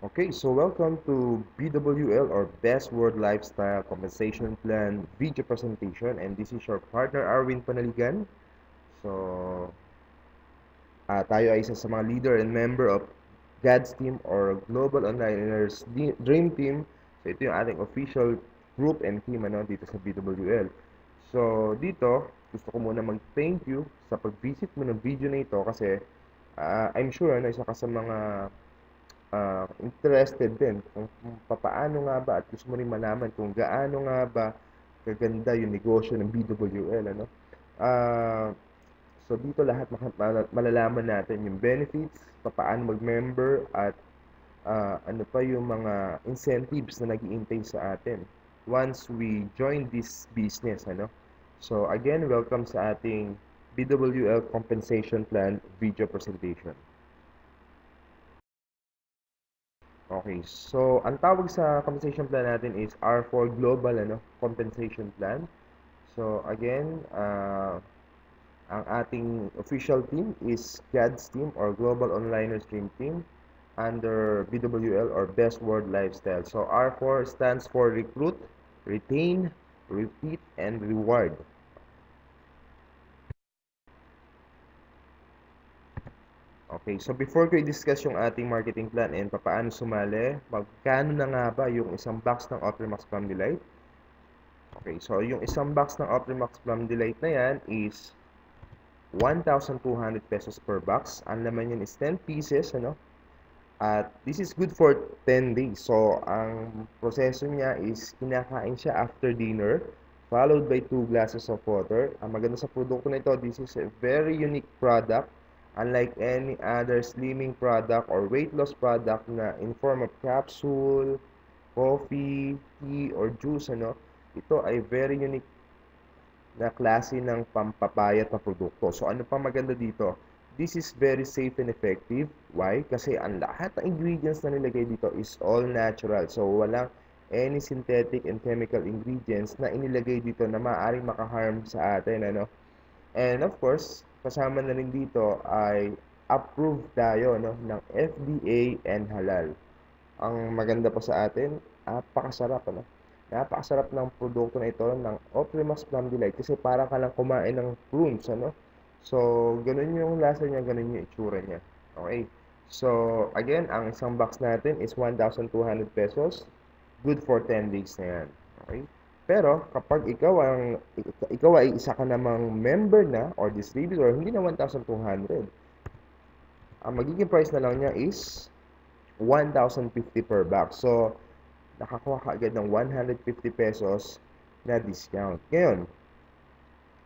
Okay, so welcome to BWL or Best World Lifestyle Compensation Plan video presentation, and this is your partner Arwin Panaligan. So, tayo ay isa sa mga leader and member of God's Team or Global Onliners Dream Team. So ito yung ating official group and team dito sa BWL. So dito, gusto ko muna mag-thank you sa pag-visit mo ng video na ito kasi I'm sure isa ka sa mga interested din kung papaano nga ba at gusto mo rin malaman kung gaano nga ba kaganda yung negosyo ng BWL, ano? Ah, so dito lahat malalaman natin yung benefits, papaano mag-member at ano pa yung mga incentives na nag-iintay sa atin once we join this business, ano? So again, welcome sa ating BWL Compensation Plan video presentation. Okay, so ang tawag sa compensation plan natin is R4 Global Compensation Plan. So again, ang ating official team is GADS team or Global Onliners Dream Team under BWL or Best World Lifestyle. So R4 stands for Recruit, Retain, Repeat, and Reward. Okay, so before ko i-discuss yung ating marketing plan and paano sumali, magkano na nga ba yung isang box ng Optimax Plum Delight? Okay, so yung isang box ng Optimax Plum Delight na yan is 1,200 pesos per box. Ang laman yan is 10 pieces, ano? At this is good for 10 days. So, ang proseso niya is kinakain siya after dinner, followed by 2 glasses of water. Ang maganda sa produkto na ito, this is a very unique product. Unlike any other slimming product or weight loss product na in form of capsule, coffee, tea, or juice, ito ay very unique na klase ng pampapayat na produkto. So, ano pa maganda dito? This is very safe and effective. Why? Kasi ang lahat ng ingredients na nilagay dito is all natural. So, walang any synthetic and chemical ingredients na inilagay dito na maaaring makaharm sa atin, And of course, kasama na rin dito ay approved tayo ng FDA and halal. Ang maganda pa sa atin, napakasarap, Napakasarap ng produkto na ito ng Optimax Plum Delight kasi parang ka lang kumain ng prunes, So, ganun yung lasa niya, ganun yung itsura niya. Okay. So, again, ang isang box natin is 1,200 pesos. Good for 10 days na yan. Okay? Pero, kapag ikaw ay isa ka namang member na or distributor, hindi na 1,200. Ang magiging price na lang niya is 1,050 per box. So, nakakuha ka agad ng 150 pesos na discount. Ngayon,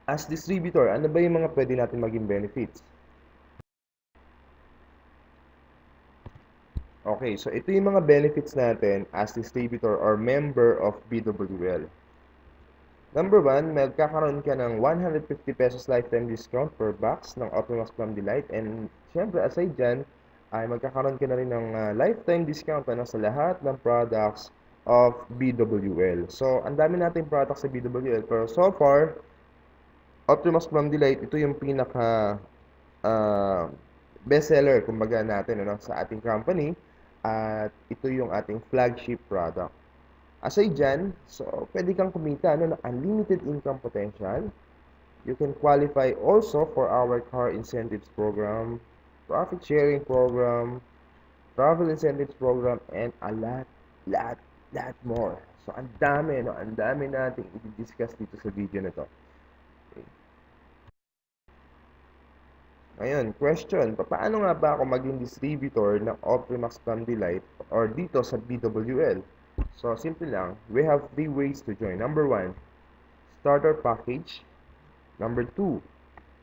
as distributor, ano ba yung mga pwede natin maging benefits? Okay, so ito yung mga benefits natin as distributor or member of BWL. Number 1, magkakaroon ka ng 150 pesos lifetime discount per box ng Optimax Plum Delight. And syempre, aside dyan, ay magkakaroon ka na rin ng lifetime discount sa lahat ng products of BWL. So, ang dami nating products sa BWL. Pero so far, Optimax Plum Delight, ito yung pinaka uh, bestseller, kumbaga natin, sa ating company. At ito yung ating flagship product. Aside dyan, so pwede kang kumita ng unlimited income potential. You can qualify also for our car incentives program, profit sharing program, travel incentives program, and a lot more. So, ang dami, Ang dami nating i-discuss dito sa video na to. Okay. Ngayon, question, paano nga ba ako maging distributor ng Optimax Plum Delight or dito sa BWL? So, simple lang. We have 3 ways to join. Number 1, starter package. Number 2,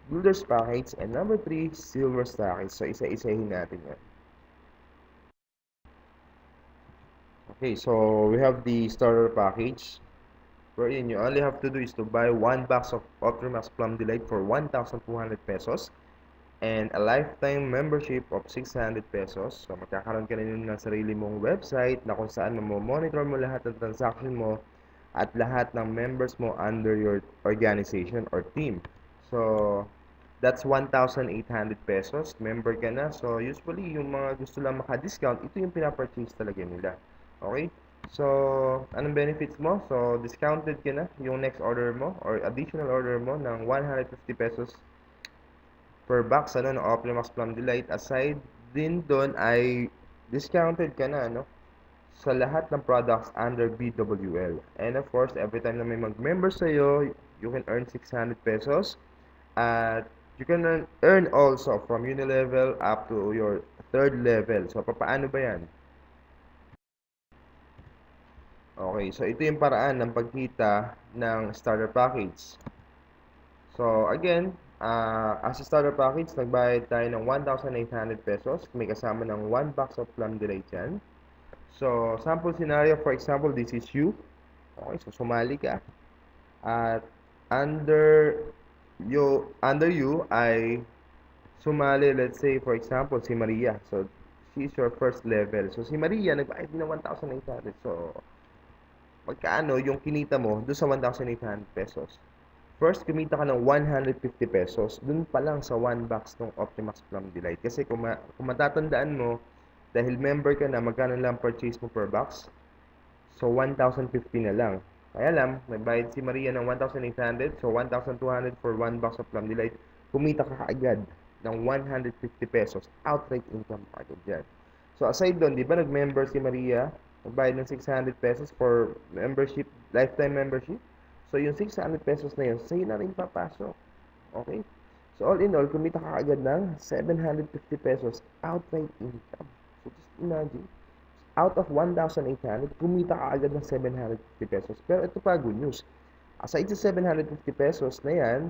builder's package. And number 3, silver package. So, isa-isahin natin yan. Okay, so we have the starter package. Wherein you only have to do is to buy 1 box of Optimax Plum Delight for 1,200 pesos. And a lifetime membership of 600 pesos. So, magkakaroon ka rin ng sarili mong website na kung saan monitor mo lahat ng transaction mo at lahat ng members mo under your organization or team. So, That's 1,800 pesos. Member ka na. So, usually, yung mga gusto lang maka-discount, ito yung pinapurchase talaga nila. Okay? So, anong benefits mo? So, discounted ka na yung next order mo or additional order mo ng 150 pesos per box ng Optimax Plum Delight. Aside din doon ay discounted ka na sa lahat ng products under BWL. And of course, every time na may mag-member sa'yo, you can earn 600 pesos. At you can earn also from Unilevel up to your third level. So, paano ba yan? Okay, so ito yung paraan ng pagkita ng starter package. So, again, as a starter package, nagbayad tayo ng 1,800 pesos. May kasama ng 1 box of Plum Delight yan. So, sample scenario, for example, this is you. Okay, so sumali ka. At under you ay sumali, let's say, for example, si Maria. So, she's your first level. So, si Maria, nagbayad din ng 1,800. So, magkano yung kinita mo doon sa 1,800 pesos? First, kumita ka ng 150 pesos dun pa lang sa 1 box ng Optimax Plum Delight. Kasi kung matatandaan mo, dahil member ka na, magkano lang purchase mo per box? So, 1,050 na lang. Kaya lang, nagbayad si Maria ng 1,800. So, 1,200 for 1 box of Plum Delight. Kumita ka kaagad ng 150 pesos. Outright income agad dyan. So, aside doon, di ba nag-member si Maria? Nagbayad ng 600 pesos for membership, lifetime membership. So, yung 600 pesos na yun, sa'yo na rin papasok. Okay? So, all in all, kumita ka agad ng 750 pesos outright income. So, just imagine, out of 1,800, kumita ka agad ng 750 pesos. Pero ito pa, good news. Aside sa 750 pesos na yan,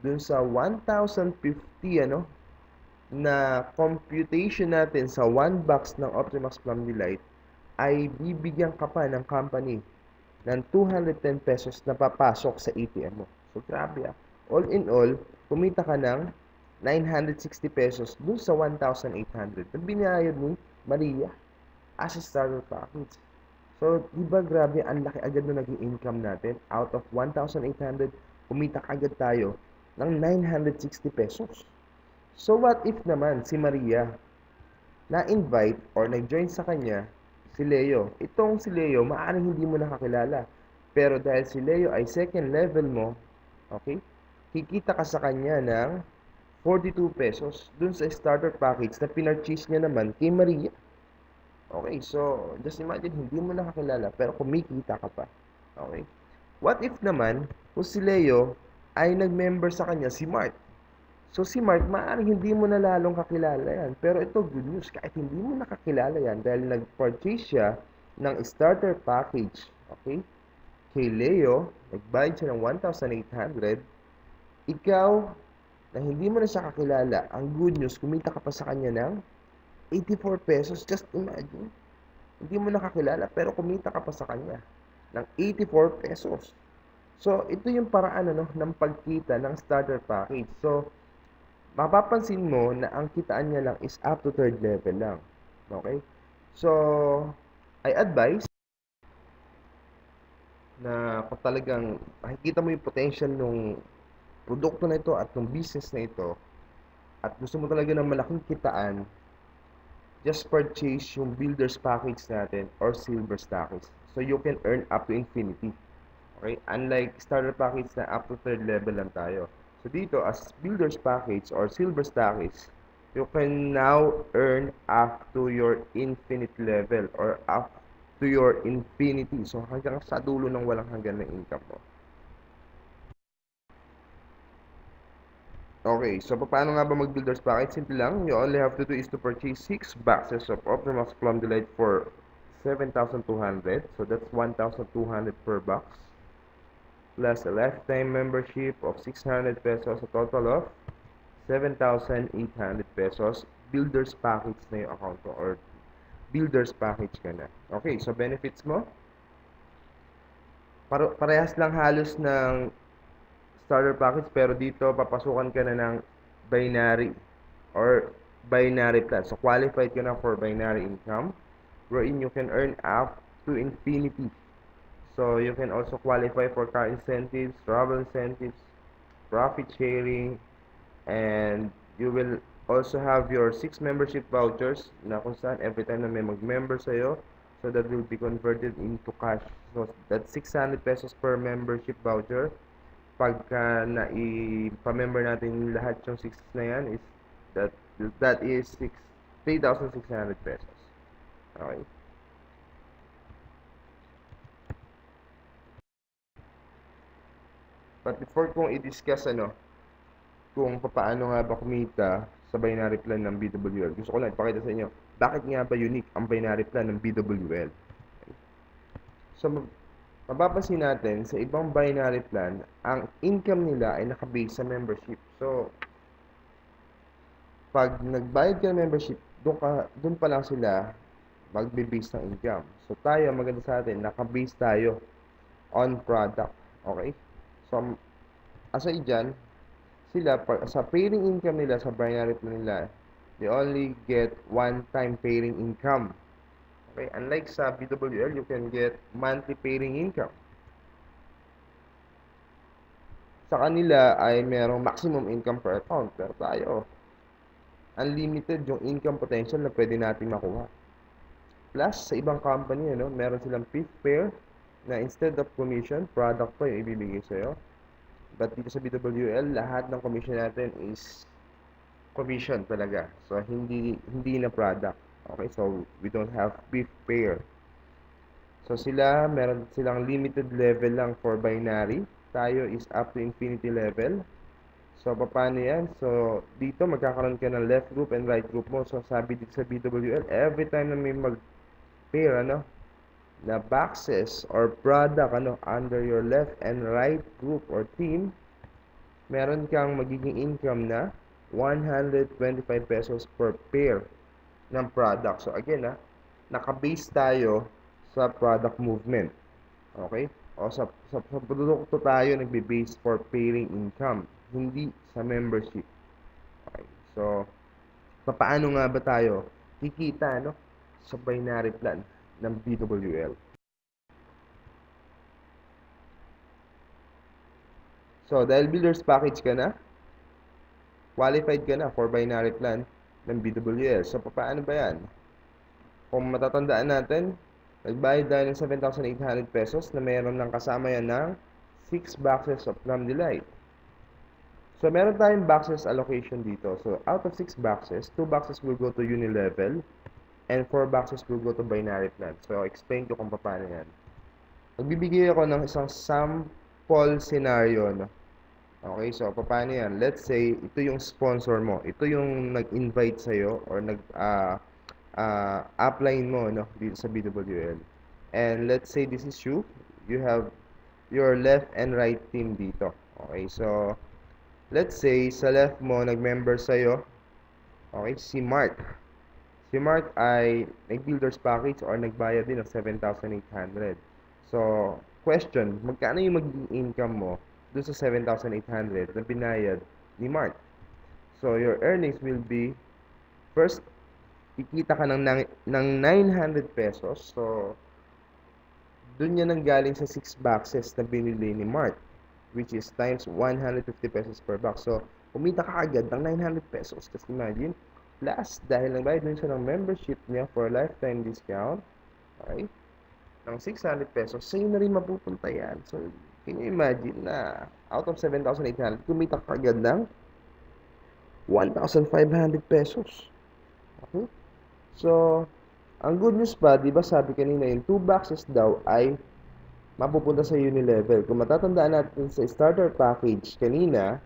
dun sa 1,050, na computation natin sa 1 box ng Optimax Plum Delight, ay bibigyan ka pa ng company ng 210 pesos na papasok sa ATM mo. So, grabe ah. All in all, kumita ka ng 960 pesos dun sa 1,800 na binayad ni Maria as a starter package. So, di ba grabe, ang laki agad na naging income natin? Out of 1,800, kumita agad tayo ng 960 pesos. So, what if naman si Maria na-invite or nag-join sa kanya si Leo? Itong si Leo, maaaring hindi mo nakakilala. Pero dahil si Leo ay second level mo, okay, kikita ka sa kanya ng 42 pesos dun sa starter package na pinurchase niya naman kay Maria. Okay, so just imagine, hindi mo nakakilala pero kumikita ka pa. Okay? What if naman, kung si Leo ay nag-member sa kanya si Mark? So, si Mark, maaaring hindi mo na lalong kakilala yan. Pero ito, good news, kahit hindi mo nakakilala yan dahil nag-purchase siya ng starter package, okay, kay Leo, nagbayad siya ng 1,800, ikaw, na hindi mo na siya kakilala, ang good news, kumita ka pa sa kanya ng 84 pesos. Just imagine, hindi mo nakakilala, pero kumita ka pa sa kanya ng 84 pesos. So, ito yung paraan ng pagkita ng starter package. So, mapapansin mo na ang kitaan niya lang is up to third level lang. Okay? So, I advise na kung talagang makikita mo yung potential ng produkto na ito at ng business na ito at gusto mo talaga ng malaking kitaan, just purchase yung builder's package natin or silver package. So, you can earn up to infinity. Okay? Unlike starter package na up to third level lang tayo. So dito, as builder's package or silver package, you can now earn up to your infinite level or up to your infinity. So hanggang sa dulo ng walang hanggan na income mo. Okay, so paano nga ba mag-builder's package? Simple lang. You only have to do is to purchase 6 boxes of Optimax Plum Delight for 7,200. So that's 1,200 per box. Plus a lifetime membership of 600 pesos, a total of 7,800 pesos. Builder's package na yung account ko or builder's package ka na. Okay, so benefits mo, parehas lang halos ng starter package, pero dito papasukan ka na ng binary or binary plan. So qualified ka na for binary income wherein you can earn up to infinity. So, you can also qualify for car incentives, travel incentives, profit sharing, And you will also have your 6 membership vouchers na kung saan every time na may mag-member sa'yo, so that will be converted into cash. So that's 600 pesos per membership voucher. Pagka pa-member natin lahat yung 6 na yan, is that that is 3,600 pesos. Okay. But before kong i-discuss kung paano nga ba kumita sa binary plan ng BWL, gusto ko lang ipakita sa inyo bakit nga ba unique ang binary plan ng BWL. So, mapapansin natin sa ibang binary plan, ang income nila ay nakabase sa membership. So, pag nagbayad ka ng membership, doon pa lang sila magbe-base ng income. So, tayo, maganda sa atin, nakabase tayo on product. Okay? So, aside dyan, sila, sa pairing income nila, sa binary plan nila, they only get one-time pairing income. Okay? Unlike sa BWL, you can get monthly pairing income. Sa kanila ay merong maximum income per account. Pero tayo, unlimited yung income potential na pwede natin makuha. Plus, sa ibang company, meron silang fifth pair na instead of commission, product pa yung ibibigay sa'yo. But dito sa BWL, lahat ng commission natin is commission talaga. So, hindi na product. Okay, so we don't have fifth pair. So, meron silang limited level lang for binary. Tayo is up to infinity level. So, paano yan? So, dito magkakaroon ka ng left group and right group mo. So, sabi dito sa BWL, every time na may mag-pair, na boxes or product, under your left and right group or team, meron kang magiging income na 125 pesos per pair ng product. So, again, naka-base tayo sa product movement. Okay? O sa produkto tayo nagbe-base for pairing income, hindi sa membership. Okay. So, paano nga ba tayo kikita sa binary plan ng BWL? So, dahil builders package ka na, qualified ka na for binary plan ng BWL. So, paano ba yan? Kung matatandaan natin, nagbayad tayo ng 7,800 pesos na meron ng kasama yan ng 6 boxes of Plum Delight. So, meron tayong boxes allocation dito. So, out of 6 boxes, 2 boxes will go to Unilevel and 4 boxes will go to binary plan. So, explain ko kung paano yan. Magbibigay ako ng isang sample scenario, Okay, so paano yan? Let's say, ito yung sponsor mo. Ito yung nag-invite sa'yo or upline mo, dito sa BWL. And let's say this is you. You have your left and right team dito. Okay, so let's say sa left mo nag-member sa'yo, okay, si Mark. Si Mark ay nag-builders package or nagbayad din ng 7,800. So, question, magkano yung magiging income mo doon sa 7,800 na binayad ni Mark? So, your earnings will be, first, kikita ka ng 900 pesos. So, doon yan nanggaling sa 6 boxes na binili ni Mark, which is times 150 pesos per box. So, kumita ka agad ng 900 pesos. Just imagine, plus, dahil nagbayad din siya ng membership niya for lifetime discount, okay, ng 600 pesos, sa'yo na rin mapupunta yan. So, can you imagine na out of 7,800, kumita ka agad ng 1,500 pesos. Okay? So, ang good news pa, di ba sabi kanina, yung 2 boxes daw ay mapupunta sa Unilevel. Kung matatandaan natin sa starter package kanina,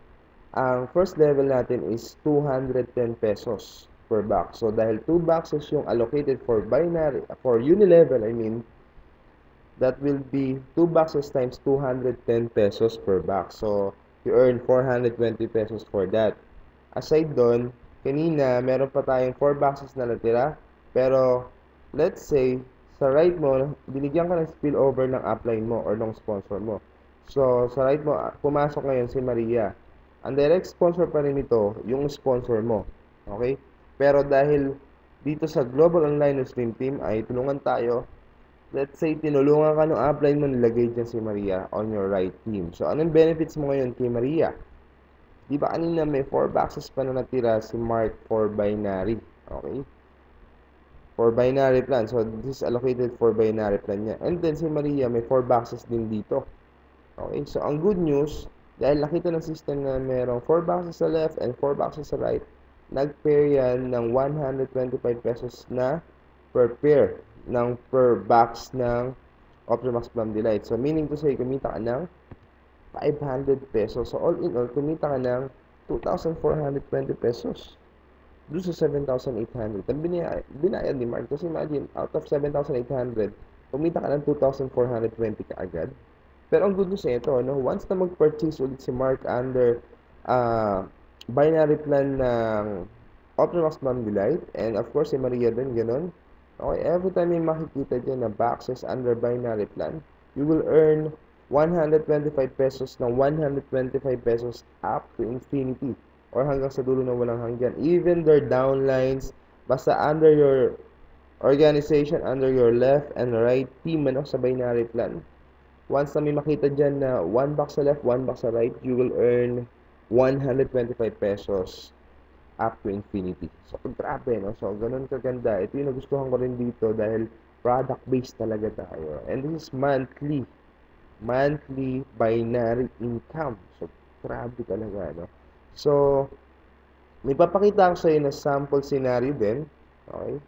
ang first level natin is 210 pesos per box. So, dahil 2 boxes yung allocated for binary, for Unilevel, I mean, that will be 2 boxes times 210 pesos per box. So, you earn 420 pesos for that. Aside doon, kanina, meron pa tayong 4 boxes na natira. Pero, let's say, sa right mo, binigyan ka ng spillover ng upline mo or ng sponsor mo. So, sa right mo, pumasok ngayon si Maria. Ang direct sponsor pa rin ito, yung sponsor mo. Okay? Pero dahil dito sa Global Online Stream Team ay tulungan tayo, let's say, tinulungan ka ng upline mo, nilagay dyan si Maria on your right team. So, anong benefits mo ngayon kay Maria? Di ba kanina may 4 boxes pa na natira si Mark for binary? Okay? For binary plan. So, this is allocated for binary plan niya. And then, si Maria, may 4 boxes din dito. Okay? So, ang good news, dahil nakita ng system na merong 4 boxes sa left and 4 boxes sa right, nag-pair yan ng 125 pesos na per pair ng per box ng Optimax Plum Delight. So, meaning to say, kumita ka ng 500 pesos. So, all in all, kumita ka ng 2,420 pesos doon sa 7,800. Ang binayad ni Mark. Kasi imagine, out of 7,800, kumita ka ng 2,420 ka agad. Pero ang good news ito, no? Once na mag-purchase ulit si Mark under binary plan ng Optimax Plum Delight, and of course, si Maria din, ganun. Okay, every time may makikita dyan na boxes under binary plan, you will earn 125 pesos ng 125 pesos up to infinity or hanggang sa dulo na walang hanggan. Even their downlines, basta under your organization, under your left and right team ano, sa binary plan. Once na may makita dyan na 1 box sa left, 1 box sa right, you will earn 125 pesos up to infinity. So, grabe, no? So, ganun kaganda. Ito yung nagustuhan ko rin dito dahil product-based talaga tayo. And this is monthly binary income. So, grabe talaga, no? So, may papakita ako sa iyo na sample scenario din. Okay?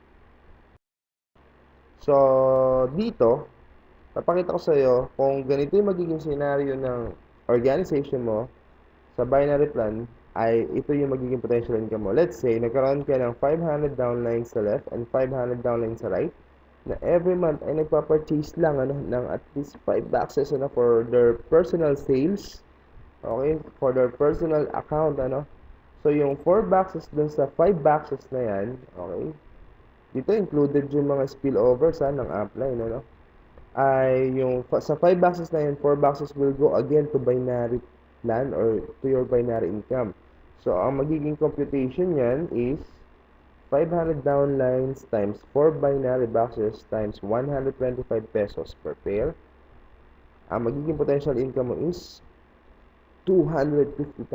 So, dito, papakita ko sa iyo kung ganito yung magiging scenario ng organization mo sa binary plan, ay ito yung magiging potential income mo. Let's say, nagkaroon ka ng 500 downlines sa left and 500 downlines sa right, na every month ay nagpa-purchase lang ano, ng at least 5 boxes ano, for their personal sales. Okay, for their personal account, ano. So, yung 4 boxes dun sa 5 boxes na yan, okay, dito included yung mga spillovers ng upline, ano, ay yung sa 5 boxes na yan, 4 boxes will go again to binary plan or to your binary income. So, ang magiging computation yan is 500 downlines times 4 binary boxes times 125 pesos per pair. Ang magiging potential income mo is 250,000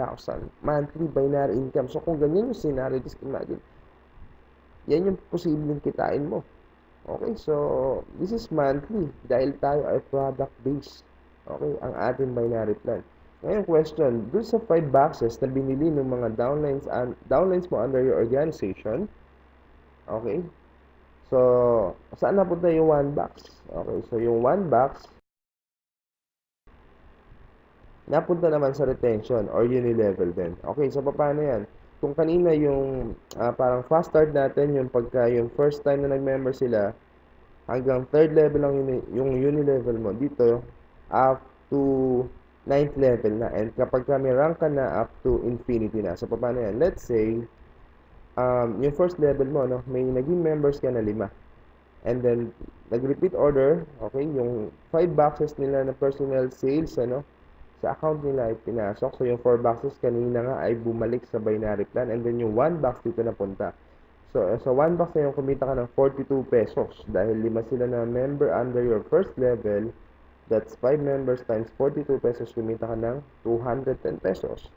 monthly binary income. So, kung ganyan yung scenario, just imagine, yan yung posibleng kitain mo. Okay, so, this is monthly dahil tayo ay product-based. Okay, ang ating binary plan. Ngayon, question, dun sa 5 boxes na binili ng mga downlines mo under your organization, okay, so, saan napunta yung 1 box? Okay, so, yung 1 box, napunta naman sa retention or unilevel din. Okay, so paano yan? Kung kanina yung parang fast start natin, yung pagka yung first time na nag-member sila, hanggang third level lang yung unilevel mo. Dito, up to 9th level na. And kapag may rank ka na, up to infinity na. So paano yan? Let's say, yung first level mo, no, may naging members ka na 5. And then, nag-repeat order, okay, yung 5 boxes nila na personal sales, ano, sa account nila ay pinasok. So, yung 4 boxes kanina nga ay bumalik sa binary plan. And then, yung 1 box dito napunta. So, sa 1 box na yung kumita ka ng 42 pesos. Dahil 5 sila na member under your first level, that's 5 members times 42 pesos, kumita ka ng 210 pesos.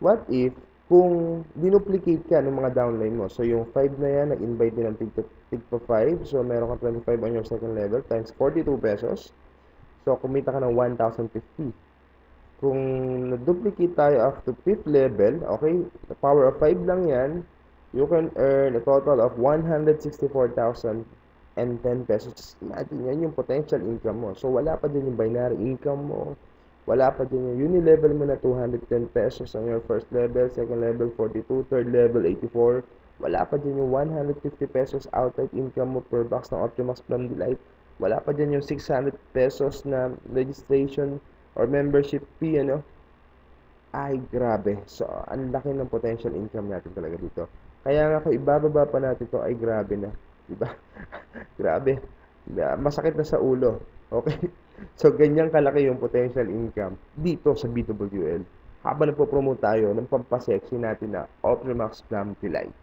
What if, kung dinuplicate ka ng mga downline mo, so yung 5 na yan, nag-invite din ng tigpa 5, so meron ka 25 on your second level, times 42 pesos, so kumita ka ng 1,050. Kung na-duplicate tayo up to 5th level, okay, the power of 5 lang yan, you can earn a total of 164,010 pesos. Imagine yan yung potential income mo. So, wala pa din yung binary income mo. Wala pa din yung unilevel mo na 210 pesos on your first level, second level 42, third level 84. Wala pa din yung 150 pesos outright income mo per box ng Optimax Plum Delight. Wala pa din yung 600 pesos na registration or membership fee, ano? Ay, grabe. So, ang laki ng potential income natin talaga dito. Kaya nga kung ibababa pa natin to, ay grabe na. Diba? Grabe. Masakit na sa ulo. Okay? So, ganyan kalaki yung potential income dito sa BWL. Habang nagpo-promote tayo ng pampasexy natin na Optimax Plum Delight.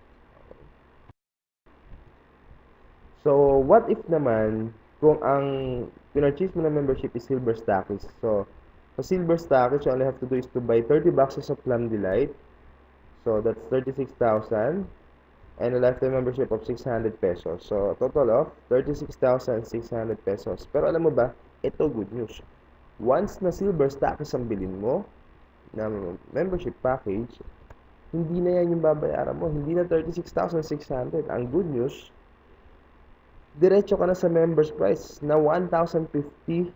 So, what if naman kung ang pinurchase mo na membership is Silver Stackies? So, Sa Silver Stockers, you only have to do is to buy 30 boxes of Plum Delight. So, that's 36,000. And a lifetime membership of 600 pesos. So, a total of 36,600 pesos. Pero alam mo ba, ito good news. Once na Silver Stockers ang bilhin mo, na membership package, hindi na yan yung babayaran mo. Hindi na 36,600. Ang good news, diretso ka na sa members price na 1,050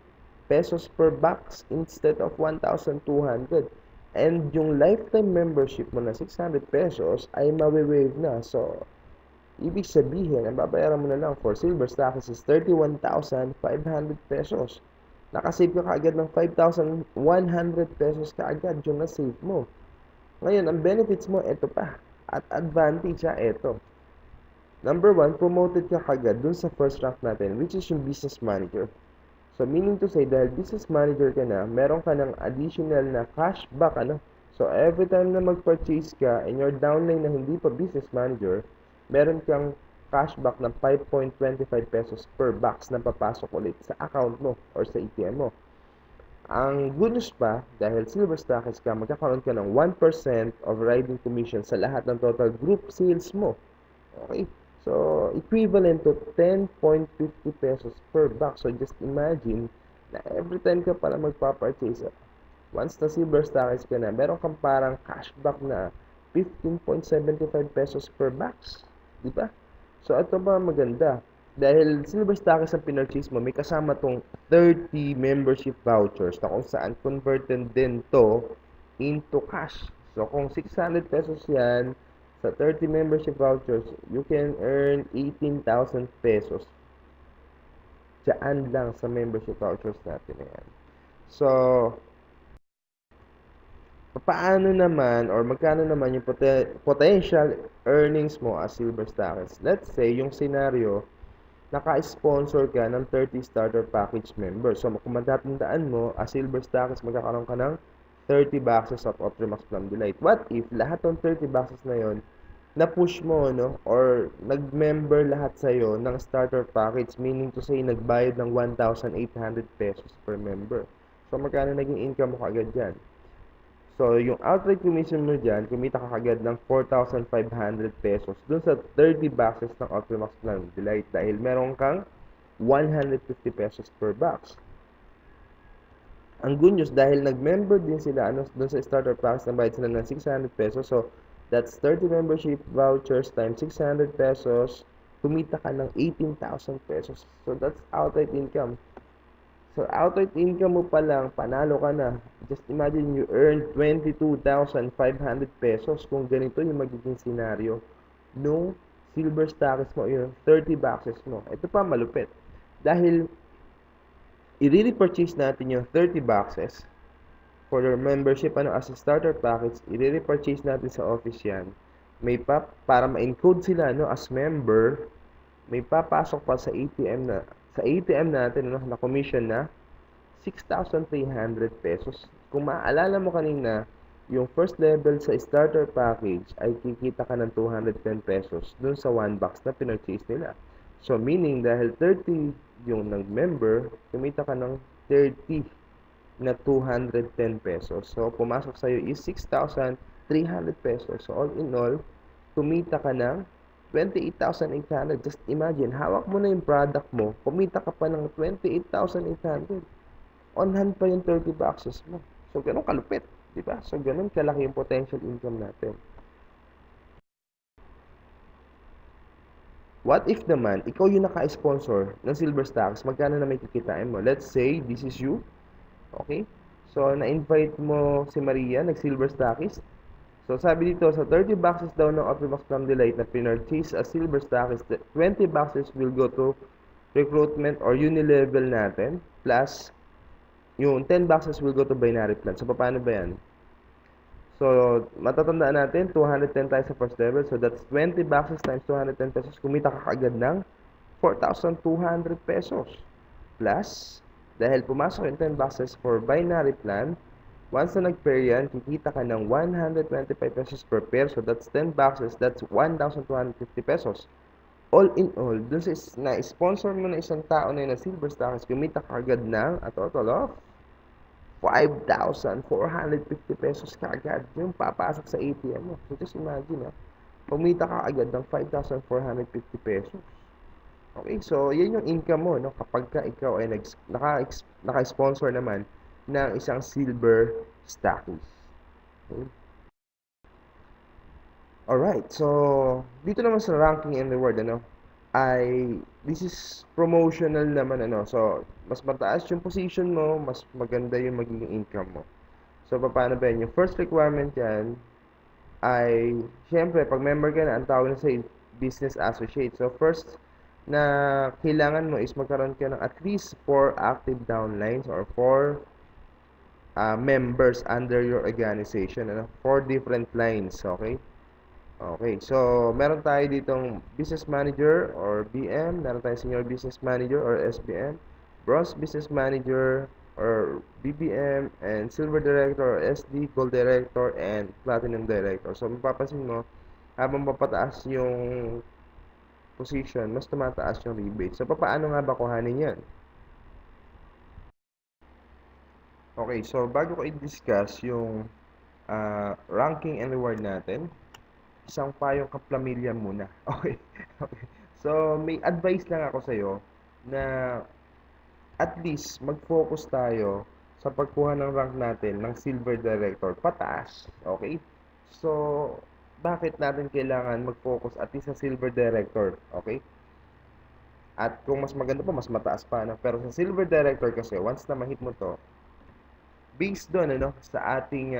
pesos per box instead of 1,200. And yung lifetime membership mo na 600 pesos ay mawi-waive na. So, ibig sabihin, ang babayaran mo na lang for Silver Stockers is 31,500 pesos. Nakasave ka kaagad ng 5,100 pesos kaagad yung na-save mo. Ngayon, ang benefits mo, ito pa. At advantage, ito. Number 1, promoted ka kagad dun sa first rank natin, which is yung business manager. So, meaning to say, dahil business manager ka na, meron ka ng additional na cashback, So, every time na mag-purchase ka in your downline na hindi pa business manager, meron kang cashback ng 5.25 pesos per box na papasok ulit sa account mo or sa ATM mo. Ang good news pa, dahil Silver Stockers ka, magkakaroon ka ng 1% of riding commission sa lahat ng total group sales mo. Okay? So, equivalent to 10.50 pesos per box. So, just imagine na every time ka pala magpa-purchase, once na Silver Stockers ka na, meron kang parang cashback na 15.75 pesos per box. Diba? So, ito ba maganda? Dahil Silver Stockers ang pinurchase mo, may kasama tong 30 membership vouchers na kung saan converted din to into cash. So, kung 600 pesos yan, sa 30 membership vouchers, you can earn 18,000 pesos. Diyan lang sa membership vouchers natin na yan. So, paano naman or magkano naman yung potential earnings mo as Silver Stockers? Let's say, yung scenario, naka-sponsor ka ng 30 starter package member. So, kung matatandaan mo, as Silver Stockers, magkakaroon ka ng 30 boxes of Optimax Plum Delight. What if lahat ng 30 boxes na yon na-push mo, or nag-member lahat sa'yo ng starter package, meaning to say, nagbayad ng 1,800 pesos per member. So, magkano naging income mo kagad yan? So, yung outright commission mo dyan, kumita ka kagad ng 4,500 pesos dun sa 30 boxes ng Optimax Plum Delight dahil meron kang 150 pesos per box. Ang good news, dahil nag-member din sila dun sa starter packs, nabayad sila ng 600 pesos. So, that's 30 membership vouchers times 600 pesos. Kumita ka ng 18,000 pesos. So, that's outright income. So, outright income mo pa lang, panalo ka na. Just imagine you earn 22,500 pesos kung ganito yung magiging scenario nung Silver Stockers mo, yung 30 boxes mo. Ito pa malupit. Dahil i-repurchase natin yung 30 boxes for your membership as a starter package, i-repurchase natin sa office yan. May para ma-encode sila as member, may papasok pa sa ATM natin na commission na 6,300 pesos. Kung maaalala mo kanina, yung first level sa starter package ay kikita ka ng 210 pesos dun sa 1 box na pinurchase nila. So, meaning, dahil 30 yung nag-member, kumita ka ng 30 na 210 pesos. So, pumasok sa'yo is 6,300 pesos. So, all in all, kumita ka ng 28,800. Just imagine, hawak mo na yung product mo, kumita ka pa ng 28,800. On hand pa yung 30 boxes mo. So, ganun kalupit. Diba? So, ganun kalaki yung potential income natin. What if naman, ikaw yung naka-sponsor ng Silver Stocks, magkano na may kikitain mo? Let's say, this is you. Okay? So, na-invite mo si Maria, nag-Silver Stockist. So, sabi dito, sa 30 boxes daw ng Optimax Plum Delight na pinurchase as Silver Stockist, 20 boxes will go to recruitment or unilevel natin, plus yung 10 boxes will go to binary plan. So, paano ba yan? So, matatandaan natin, 210 tayo sa first level. So, that's 20 boxes times 210 pesos. Kumita ka kaagad ng 4,200 pesos. Plus, dahil pumasok yung 10 boxes for binary plan, once na nag-pair yan, kikita ka ng 125 pesos per pair. So, that's 10 boxes. That's 1,250 pesos. All in all, dun sa na-sponsor mo na isang tao na yun na Silver Stockers, kumita ka agad ng a total of 5,450 pesos kaagad yung papasok sa ATM mo. So just imagine, kumita ka agad ng 5,450 pesos. Okay, so yan yung income mo, no? Kapag ka ikaw ay naka-sponsor naman ng isang silver stockies. Okay? Alright, so dito naman sa ranking and reward, this is promotional naman, so mas mataas yung position mo, mas maganda yung magiging income mo. So paano ba yan? Yung first requirement yan ay, syempre, pag member ka na, ang tawag na sa business associate. So first na kailangan mo is magkaroon ka ng at least 4 active downlines or 4 members under your organization, 4 different lines, okay? Okay, so meron tayo ditong business manager or BM, meron tayong senior business manager or SBM, bronze business manager or BBM, and silver director or SD, gold director, and platinum director. So mapapansin mo, habang papataas yung position, mas tumataas yung rebate. So paano nga ba kuhanin yan? Okay, so bago ko i-discuss yung ranking and reward natin, isang payong kaplamilya muna. Okay. Okay. So, may advice lang ako sa'yo na at least mag-focus tayo sa pagkuha ng rank natin ng silver director pataas. Okay? So, bakit natin kailangan mag-focus at least sa silver director? Okay? At kung mas maganda pa, mas mataas pa. No? Pero sa silver director kasi, once na ma-hit mo to, based doon sa ating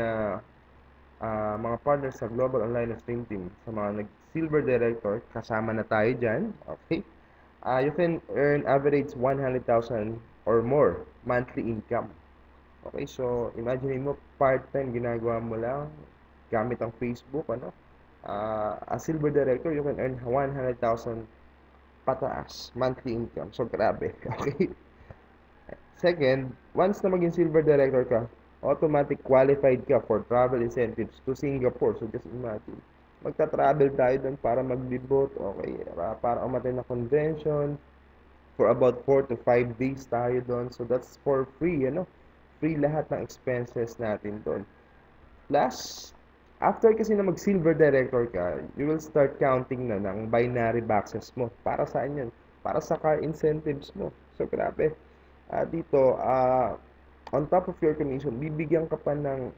mga partners sa Global Online Stream Team, sa mga nag-silver director, kasama na tayo dyan, okay? You can earn average 100,000 or more monthly income. Okay, so imagine mo, part-time ginagawa mo lang gamit ang Facebook, as silver director, you can earn 100,000 pataas monthly income. So, grabe, okay? Second, once na maging silver director ka, automatic qualified ka for travel incentives to Singapore. So just imagine, magta-travel tayo doon para maglibot, okay, para umattend na convention, for about 4 to 5 days tayo doon. So that's for free, free lahat ng expenses natin doon. Plus, after kasi na mag-silver director ka, you will start counting na ng binary boxes mo. Para saan yan? Para sa car incentives mo. So grabe. Dito, on top of your commission, bibigyan ka pa ng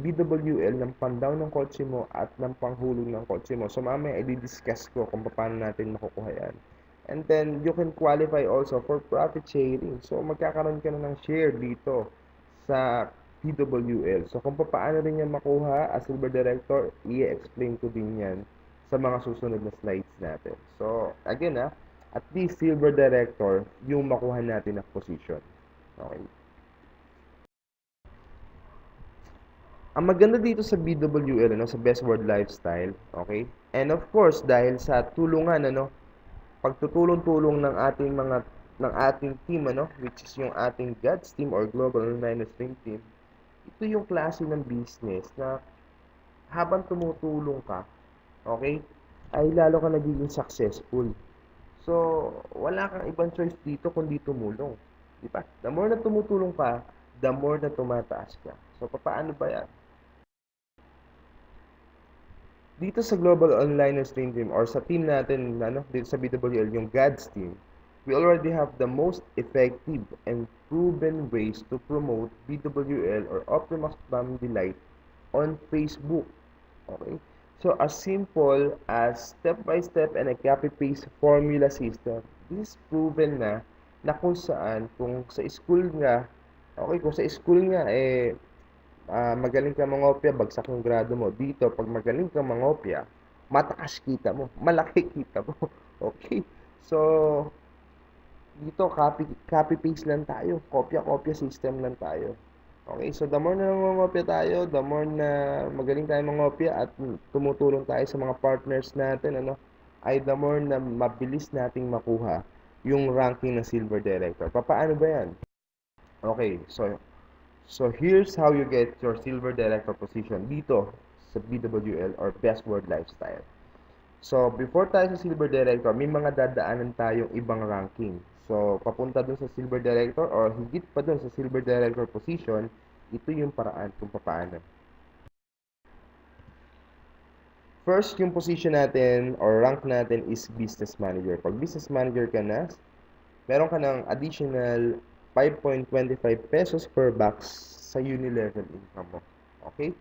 BWL, ng pandown ng kotse mo at ng panghulog ng kotse mo. So mamaya i-discuss ko kung paano natin makukuha yan. And then, you can qualify also for profit sharing. So magkakaroon ka na ng share dito sa BWL. So kung paano rin yan makuha as silver director, i-explain ko din yan sa mga susunod na slides natin. So again, at least silver director yung makuha natin na position. Okay. Ang maganda dito sa BWL, sa Best World Lifestyle, okay? And of course, dahil sa tulungan, pagtutulong-tulong ng ating team, which is yung ating GODS team or Global Online Stream Team, ito yung klase ng business na habang tumutulong ka, okay, ay lalo ka nagiging successful. So, wala kang ibang choice dito kundi tumulong. Di ba? The more na tumutulong ka, the more na tumataas ka. So, paano ba yan? Dito sa Global Online Stream Team or sa team natin, dito sa BWL, yung GODS team, we already have the most effective and proven ways to promote BWL or Optimus Prime Delight on Facebook. Okay? So, as simple as step-by-step and a copy-paste formula system, this is proven na kung saan, kung sa school nga, magaling ka mangopya, bagsak yung grado mo. Dito, pag magaling ka mangopya, mataas kita mo, malaki kita mo. Okay? So, dito, copy-paste lang tayo. Kopya-kopya system lang tayo. Okay, so the more na nangongopya tayo, the more na magaling tayo mangopya at tumutulong tayo sa mga partners natin, ay the more na mabilis nating makuha yung ranking ng silver director. Paano ba yan? Okay, so here's how you get your silver director position dito sa BWL or Best World Lifestyle. So, before tayo sa Silver Director, may mga dadaanan tayong ibang ranking. So, papunta dun sa Silver Director or higit pa dun sa Silver Director position, ito yung paraan kung paano. First, yung position natin or rank natin is Business Manager. Pag Business Manager ka na, meron ka ng additional 5.25 pesos per box sa uni-level income mo. Okay?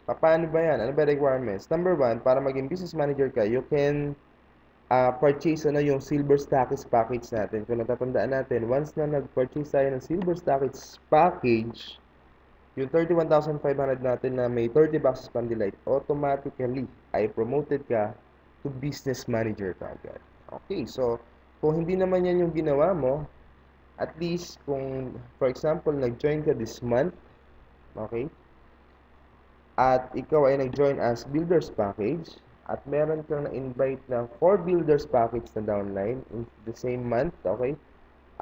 Paano ba yan? Ano ba requirements? Number one, para maging business manager ka, you can purchase yung Silver Stackers package natin. Kung natatandaan natin, once na nag-purchase tayo ng Silver Stackers package, yung 31,500 natin na may 30 boxes pang delight, automatically ay promoted ka to business manager ka agad. Okay, so kung hindi naman yan yung ginawa mo, at least kung, for example, nag-join ka this month, okay, at ikaw ay nag-join as builders package, at meron kang na-invite na 4 builders package na downline in the same month, okay,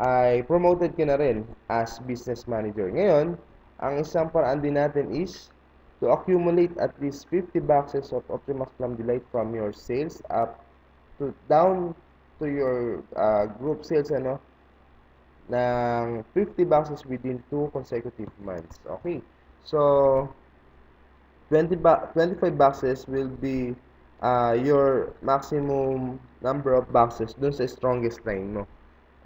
ay promoted ka na rin as business manager. Ngayon, ang isang paraan din natin is to accumulate at least 50 boxes of Optimax Plum Delight from your sales up to down to your group sales ng 50 boxes within 2 consecutive months. Okay. So, 25 boxes will be your maximum number of boxes dun sa strongest line mo.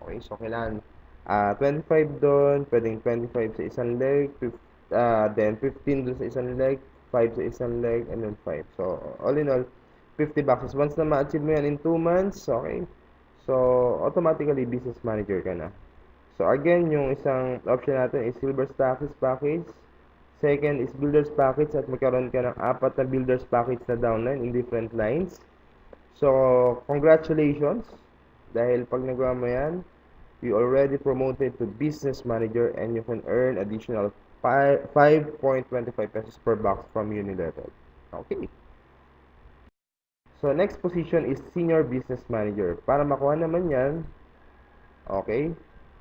Okay, so kailangan 25 doon, pwedeng 25 sa isang leg, then 15 doon sa isang leg, 5 sa isang leg, and then 5. So, all in all, 50 boxes. Once na ma-achieve mo yan in 2 months, okay, so automatically business manager ka na. So, again, yung isang option natin is Silver Stackers package. Second is Builders package at magkaroon ka ng 4 na Builders package na downline in different lines. So, congratulations. Dahil pag nagawa mo yan, you already promoted to business manager and you can earn additional 5.25 pesos per box from Unilevel. Okay. So, next position is senior business manager. Para makuha naman yan, okay,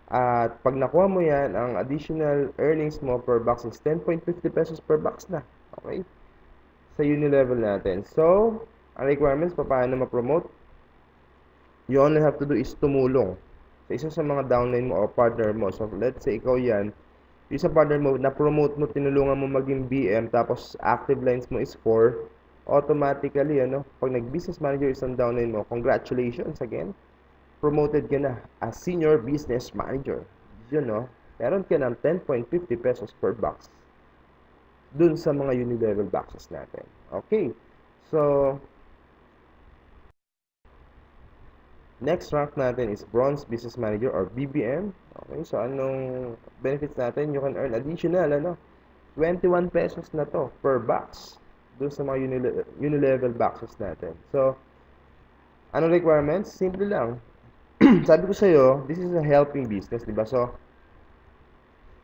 at pag nakuha mo yan, ang additional earnings mo per box is 10.50 pesos per box na. Okay? Sa uni-level natin. So, ang requirements, paano ma-promote? You only have to do is tumulong sa isa sa mga downline mo o partner mo. So, let's say ikaw yan, yung sa partner mo, na-promote mo, tinulungan mo maging BM, tapos active lines mo is 4, automatically, pag nag-business manager isang downline mo, congratulations again, promoted ka na as senior business manager. Meron ka ng 10.50 pesos per box dun sa mga uni-level boxes natin. Okay. So, next rank natin is Bronze Business Manager or BBM. Okay. So, anong benefits natin? You can earn additional, 21 pesos na to per box dun sa mga uni-level boxes natin. So, anong requirements? Simple lang. Sabi ko sa'yo, this is a helping business, di ba? So,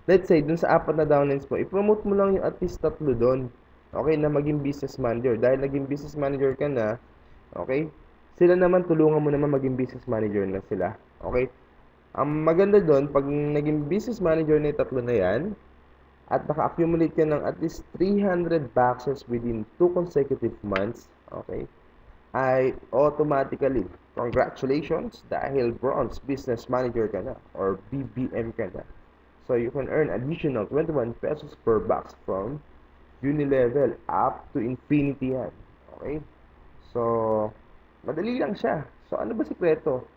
let's say, dun sa 4 na downlines mo, i-promote mo lang yung at least 3 doon. Okay, na maging business manager. Dahil naging business manager ka na, okay, sila naman, tulungan mo naman maging business manager na sila. Okay? Ang maganda doon, pag naging business manager na yung 3 na yan, at naka-accumulate ka ng at least 300 boxes within 2 consecutive months, okay, ay automatically, congratulations, dahil Bronze Business Manager ka na, or BBM ka na. So, you can earn additional 21 pesos per box from Unilevel up to infinity yan. Okay? So, madali lang siya. So, ano ba sikreto?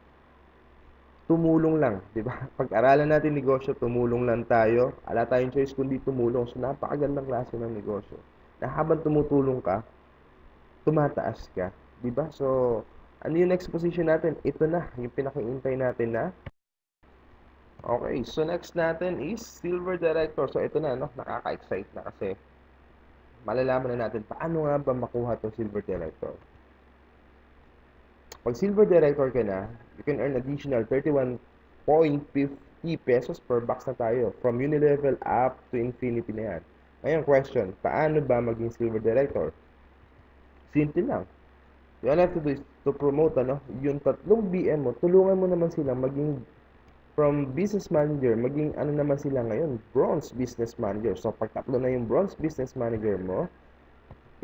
Tumulong lang, di ba? Pag-aralan natin negosyo, tumulong lang tayo. Wala tayong choice kundi tumulong. So, napakagandang klase ng negosyo. Na habang tumutulong ka, tumataas ka. Diba? So, ano yung next position natin? Ito na, yung pinakaintay natin na. Okay, so next natin is Silver Director. So, ito na, nakaka-excite na kasi malalaman na natin paano nga ba makuha itong Silver Director. Pag Silver Director ka na, you can earn additional 31.50 pesos per box na tayo from Unilevel up to infinity na yan. Ngayon, question, paano ba maging Silver Director? Simple lang. You all have to do is to promote, yung 3 BM mo, tulungan mo naman silang maging from business manager, maging naman sila ngayon, bronze business manager. So, pag 3 na yung bronze business manager mo,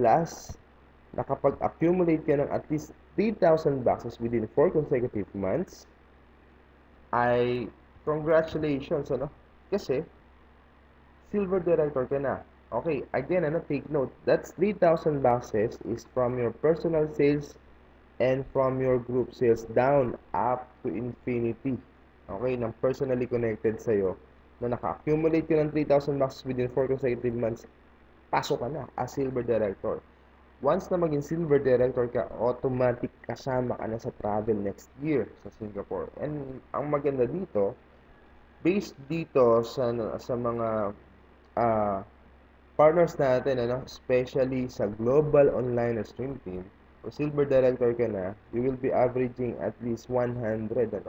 plus nakapag-accumulate ka ng at least 3,000 boxes within 4 consecutive months, ay congratulations, ano? Kasi, silver director ka na. Okay, again, take note, that's 3,000 boxes is from your personal sales and from your group sales down up to infinity. Okay, ng personally connected sa'yo na naka-accumulate ka ng 3,000 boxes within 4 consecutive months, pasok ka na as silver director. Once na maging silver director ka, automatic kasama ka na sa travel next year sa Singapore. And ang maganda dito, based dito sa mga uh, partners natin, especially sa Global Online Stream Team, kung silver director ka na, you will be averaging at least 100, 1,000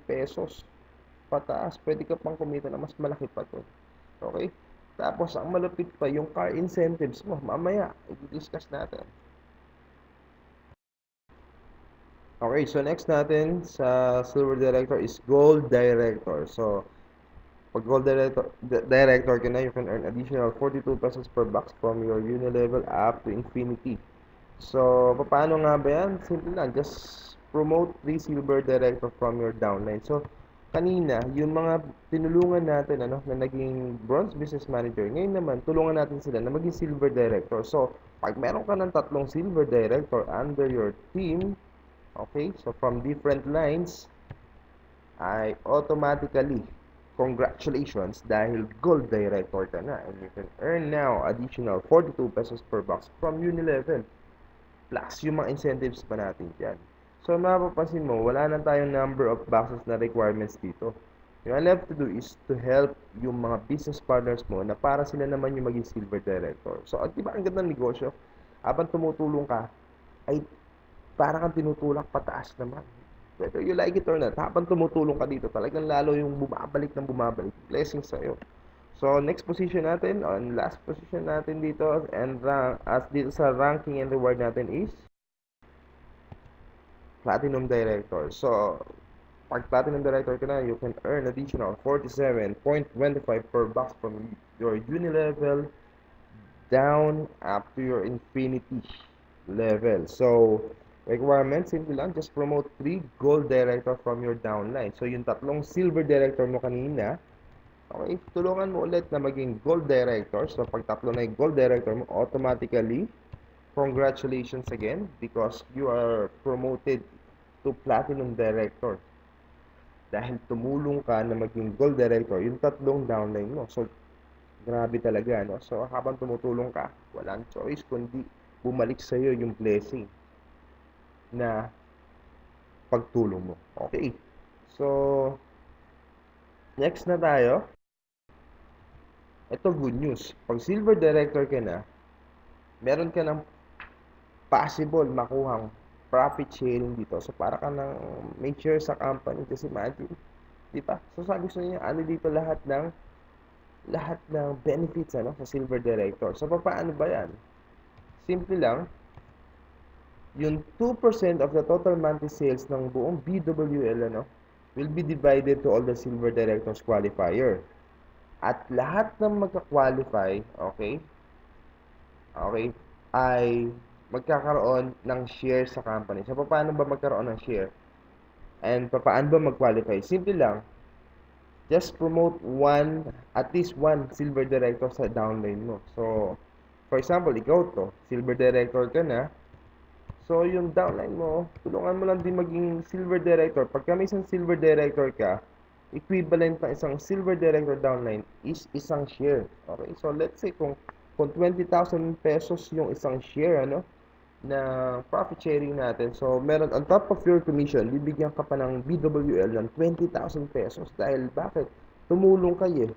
pesos pataas. Pwede ka pang kumita na mas malaki pa to. Okay? Tapos, ang malupit pa, yung car incentives mo, mamaya, i-discuss natin. Okay, so next natin sa silver director is gold director. So, pag gold director ka na, you can earn additional 42 pesos per box from your Unilevel up to infinity. So, paano nga ba yan? Simple lang, just promote the silver director from your downline. So, kanina, yung mga tinulungan natin na naging bronze business manager, ngayon naman, tulungan natin sila na maging silver director. So, pag meron ka ng tatlong silver director under your team, okay, so from different lines, ay automatically, congratulations dahil gold director ka na and you can earn now additional 42 pesos per box from Unilevel plus yung mga incentives pa natin dyan. So, mapapansin mo, wala na tayong number of boxes na requirements dito. Yung all have to do is to help yung mga business partners mo na para sila naman yung maging silver director. So, di ba ang ganda ng negosyo? Habang tumutulong ka, ay para kang tinutulak pataas naman. Whether you like it or not, habang tumutulong ka dito, talagang lalo yung bumabalik ng bumabalik. Blessings sa'yo. So, next position natin, on last position natin dito, and as dito sa ranking and reward natin is Platinum Director. So, pag Platinum Director ka na, you can earn additional 47.25 per box from your Unilevel down up to your Infinity level. So, requirements, simple lang, just promote 3 gold director from your downline. So, yung tatlong silver director mo kanina, okay, tulungan mo ulit na maging gold director. So, pag tatlo na yung gold director mo, automatically, congratulations again because you are promoted to platinum director. Dahil tumulong ka na maging gold director, yung tatlong downline mo. So, grabe talaga, no? So, habang tumutulong ka, walang choice kundi bumalik sa'yo yung blessing na pagtulong mo. Okay. So, next na tayo. Ito good news. Pag silver director ka na, meron ka ng possible makuhang profit sharing dito. So, para ka nang may share sa company. Kasi imagine, di ba? So, sabi ko niya, ano dito lahat ng benefits sa silver director. So, paano ba yan? Simple lang, yung 2% of the total monthly sales ng buong BWL will be divided to all the silver directors qualifier. At lahat ng magka-qualify, okay, ay magkakaroon ng share sa company. So, paano ba magkaroon ng share? And paano ba mag-qualify? Simple lang, just promote at least one silver director sa downline mo. So, for example, ikaw to, silver director ka na, so, yung downline mo, tulungan mo lang din maging silver director. Pag may isang silver director ka, equivalent ng isang silver director downline is isang share. Okay? So, let's say kung 20,000 pesos yung isang share, na profit sharing natin. So, meron on top of your commission, bibigyan ka pa ng BWL ng 20,000 pesos. Dahil bakit? Tumulong kayo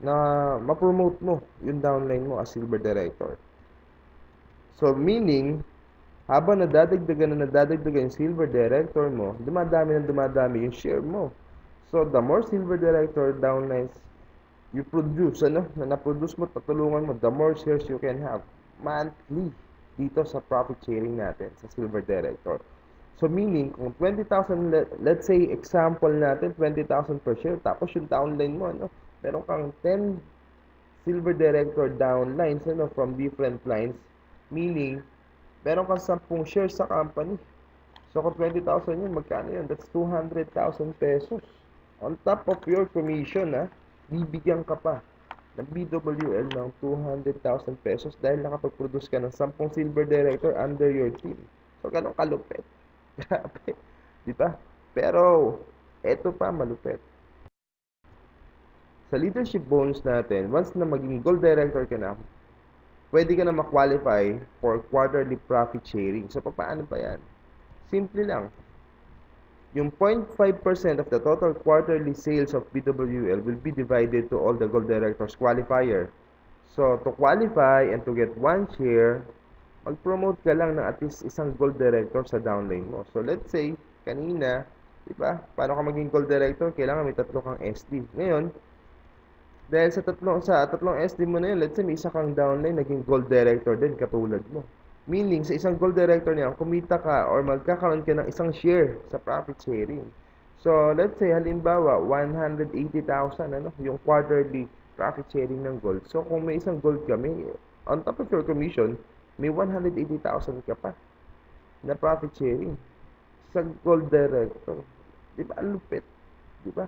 na ma-promote mo yung downline mo as silver director. So, meaning, habang nadadagdagan yung silver director mo, dumadami yung share mo. So, the more silver director downlines you produce, na na-produce mo, tatulungan mo, the more shares you can have monthly dito sa profit sharing natin sa silver director. So, meaning, kung 20,000, let's say, example natin, 20,000 per share, tapos yung downline mo, meron kang 10 silver director downlines, from different lines, meaning, meron kang 10 shares sa company. So, kung 20,000 yun, magkano yun? That's 200,000 pesos. On top of your commission, bibigyan ka pa ng BWL ng 200,000 pesos dahil nakapag-produce ka ng 10 silver director under your team. So, ganun kalupit. Grabe. Di ba? Pero, eto pa malupit. Sa leadership bonus natin, once na maging gold director ka na, pwede ka na ma-qualify for quarterly profit sharing. So, paano pa yan? Simple lang. Yung 0.5% of the total quarterly sales of BWL will be divided to all the gold directors qualifier. So, to qualify and to get 1 share, mag-promote ka lang ng at least isang gold director sa downline mo. So, let's say, kanina, di ba? Paano ka maging gold director? Kailangan may 3 kang SD. Ngayon, dahil sa tatlong SD mo na yun, let's say may isa kang downline, naging gold director din, katulad mo. Meaning, sa isang gold director niya, kumita ka or magkakaroon ka ng isang share sa profit sharing. So, let's say, halimbawa, 180,000, yung quarterly profit sharing ng gold. So, kung may isang gold ka, on top of your commission, may 180,000 ka pa na profit sharing sa gold director. Di ba? Ang lupit. Di ba?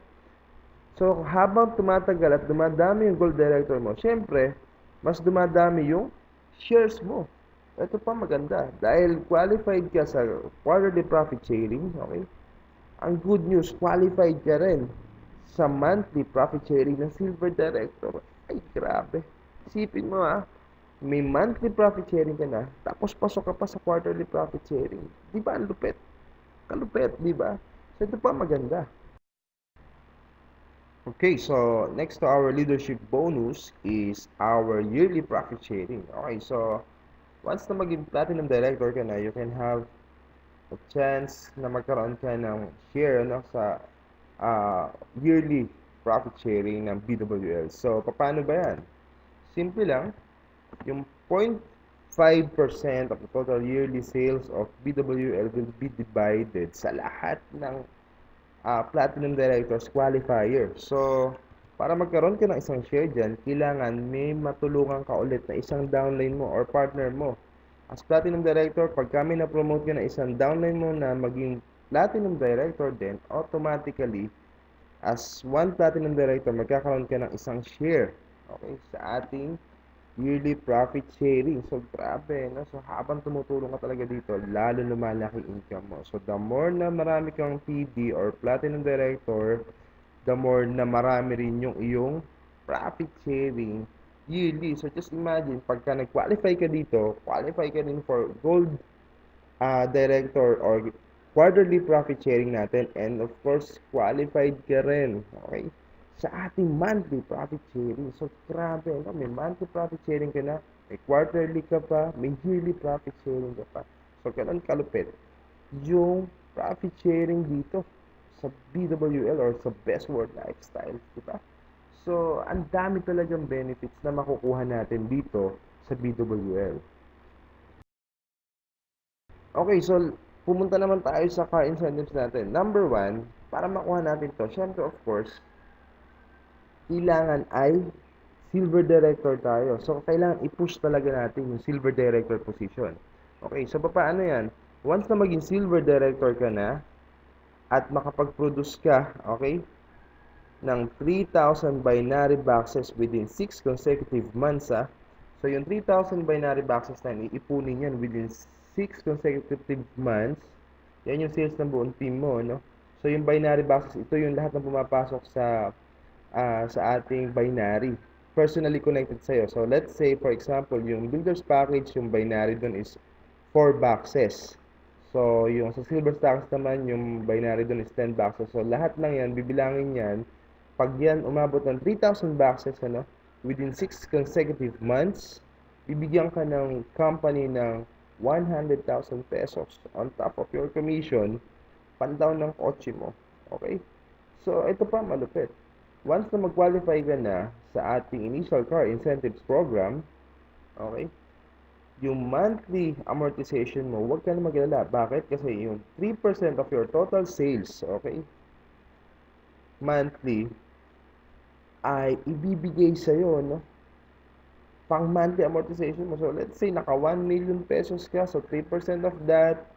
So, habang tumatagal at dumadami yung gold director mo, syempre, mas dumadami yung shares mo. Ito pa maganda. Dahil qualified ka sa quarterly profit sharing, okay? Ang good news, qualified ka rin sa monthly profit sharing ng silver director. Ay, grabe. Isipin mo may monthly profit sharing ka na, tapos pasok ka pa sa quarterly profit sharing. Di ba ang lupit? Kalupit, di ba? So, ito pa maganda. Okay, so next to our leadership bonus is our yearly profit sharing. Okay, so once na maging platinum director ka na, you can have a chance na magkaroon ka ng share sa yearly profit sharing ng BWL. So, paano ba yan? Simple lang, yung 0.5% of the total yearly sales of BWL will be divided sa lahat ng Platinum Directors Qualifier. So, para magkaroon ka ng isang share dyan, kailangan may matulungan ka ulit na isang downline mo or partner mo. As Platinum Director, pag kami na-promote ka na isang downline mo na maging Platinum Director din, automatically, as one Platinum Director, magkakaroon ka ng isang share, okay, sa ating yearly profit sharing. So, grabe, no? So, habang tumutulong ka talaga dito, lalo lumalaki income mo. So, the more na marami kang PD or Platinum Director, the more na marami rin yung iyong profit sharing yearly. So, just imagine, pagka nag-qualify ka dito, qualify ka din for Gold Director or quarterly profit sharing natin, and of course, qualified ka rin, okay, sa ating monthly profit sharing. So, grabe, no? May monthly profit sharing ka na, may quarterly ka pa, may yearly profit sharing ka pa. So, ganun kalupit yung profit sharing dito sa BWL or sa Best World Lifestyle, di ba? So, ang dami talagang benefits na makukuha natin dito sa BWL. Okay, so, pumunta naman tayo sa car incentives natin. Number 1, para makuha natin to, syempre, of course, kailangan ay silver director tayo. So, kailangan i-push talaga natin yung silver director position. Okay, so paano yan? Once na maging silver director ka na at makapag-produce ka, okay, ng 3,000 binary boxes within 6 consecutive months, so yung 3,000 binary boxes na iipunin yan within 6 consecutive months, yan yung sales ng buong team mo, no? So, yung binary boxes, ito yung lahat na pumapasok sa ating binary, personally connected sa'yo. So, let's say, for example, yung builder's package, yung binary dun is 4 boxes. So, yung sa silver stacks naman, yung binary dun is 10 boxes. So, lahat lang yan, bibilangin yan. Pag yan umabot ng 3,000 boxes, within 6 consecutive months, bibigyan ka ng company ng 100,000 pesos on top of your commission, pandown ng kotse mo. Okay? So, ito pa malupit. Once na mag-qualify ka na sa ating initial car incentives program, okay, yung monthly amortization mo, huwag ka na mag-alala. Bakit? Kasi yung 3% of your total sales, okay, monthly, ay ibibigay sa'yo, no, pang monthly amortization mo. So, let's say, naka 1 million pesos ka. So, 3% of that